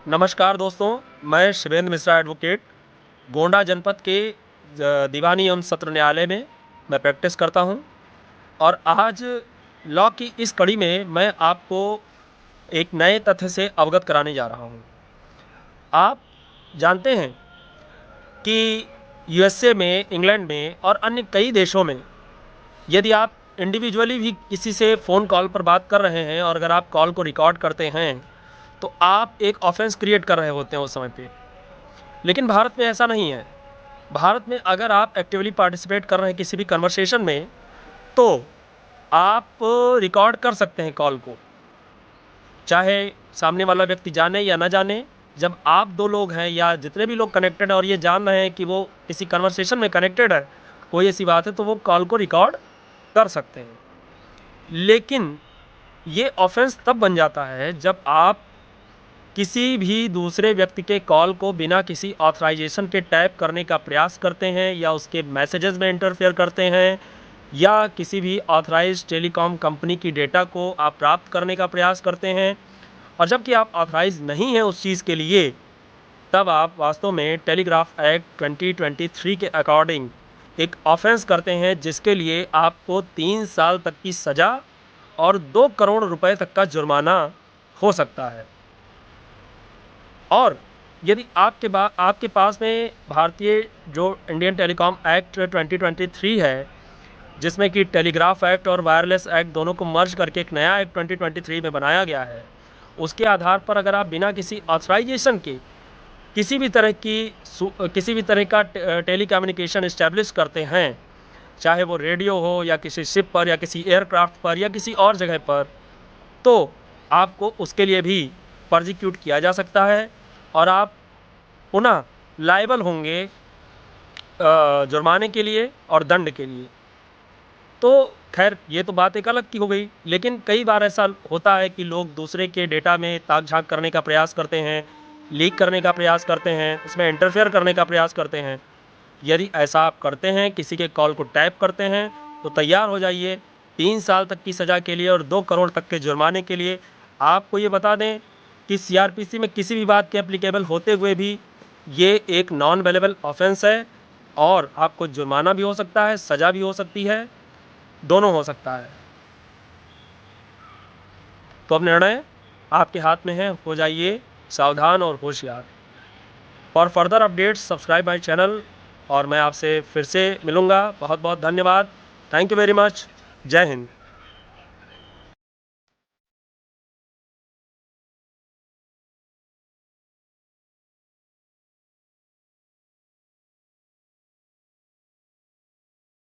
नमस्कार दोस्तों, मैं शिवेंद्र मिश्रा एडवोकेट गोंडा जनपद के दीवानी एवं सत्र न्यायालय में मैं प्रैक्टिस करता हूं और आज लॉ की इस कड़ी में मैं आपको एक नए तथ्य से अवगत कराने जा रहा हूं। आप जानते हैं कि यूएसए में, इंग्लैंड में और अन्य कई देशों में यदि आप इंडिविजुअली भी किसी से फ़ोन कॉल पर बात कर रहे हैं और अगर आप कॉल को रिकॉर्ड करते हैं, तो आप एक ऑफेंस क्रिएट कर रहे होते हैं उस समय पे। लेकिन भारत में ऐसा नहीं है। भारत में अगर आप एक्टिवली पार्टिसिपेट कर रहे हैं किसी भी कन्वर्सेशन में, तो आप रिकॉर्ड कर सकते हैं कॉल को, चाहे सामने वाला व्यक्ति जाने या ना जाने। जब आप 2 लोग हैं या जितने भी लोग कनेक्टेड हैं और ये जान रहे हैं कि वो किसी कन्वर्सेशन में कनेक्टेड है, कोई ऐसी बात है, तो वो कॉल को रिकॉर्ड कर सकते हैं। लेकिन ये ऑफेंस तब बन जाता है जब आप किसी भी दूसरे व्यक्ति के कॉल को बिना किसी ऑथराइजेशन के टैप करने का प्रयास करते हैं या उसके मैसेजेस में इंटरफेयर करते हैं या किसी भी ऑथराइज्ड टेलीकॉम कंपनी की डेटा को आप प्राप्त करने का प्रयास करते हैं, और जबकि आप ऑथराइज नहीं हैं उस चीज़ के लिए, तब आप वास्तव में टेलीग्राफ एक्ट 2023 के अकॉर्डिंग एक ऑफेंस करते हैं, जिसके लिए आपको 3 साल तक की सज़ा और 2 करोड़ रुपए तक का जुर्माना हो सकता है। और यदि आपके पास में भारतीय जो इंडियन टेलीकॉम एक्ट 2023 है, जिसमें कि टेलीग्राफ एक्ट और वायरलेस एक्ट दोनों को मर्ज करके एक नया एक्ट 2023 में बनाया गया है, उसके आधार पर अगर आप बिना किसी ऑथराइजेशन के किसी भी तरह का टेली कम्युनिकेशन इस्टेब्लिश करते हैं, चाहे वो रेडियो हो या किसी शिप पर या किसी एयरक्राफ्ट पर या किसी और जगह पर, तो आपको उसके लिए भी प्रोसिक्यूट किया जा सकता है और आप पुनः लायबल होंगे जुर्माने के लिए और दंड के लिए। तो खैर, ये तो बात एक अलग की हो गई, लेकिन कई बार ऐसा होता है कि लोग दूसरे के डेटा में ताक-झाँक करने का प्रयास करते हैं, लीक करने का प्रयास करते हैं, उसमें इंटरफेयर करने का प्रयास करते हैं। यदि ऐसा आप करते हैं, किसी के कॉल को टैप करते हैं, तो तैयार हो जाइए 3 साल तक की सज़ा के लिए और 2 करोड़ तक के जुर्माने के लिए। आपको ये बता दें कि सीआरपीसी में किसी भी बात के एप्लीकेबल होते हुए भी ये एक नॉन बेलेबल ऑफेंस है और आपको जुर्माना भी हो सकता है, सज़ा भी हो सकती है, दोनों हो सकता है। तो अब निर्णय आपके हाथ में है, हो जाइए सावधान और होशियार। For further updates subscribe my channel और मैं आपसे फिर से मिलूँगा। बहुत बहुत धन्यवाद। Thank you very much. जय हिंद।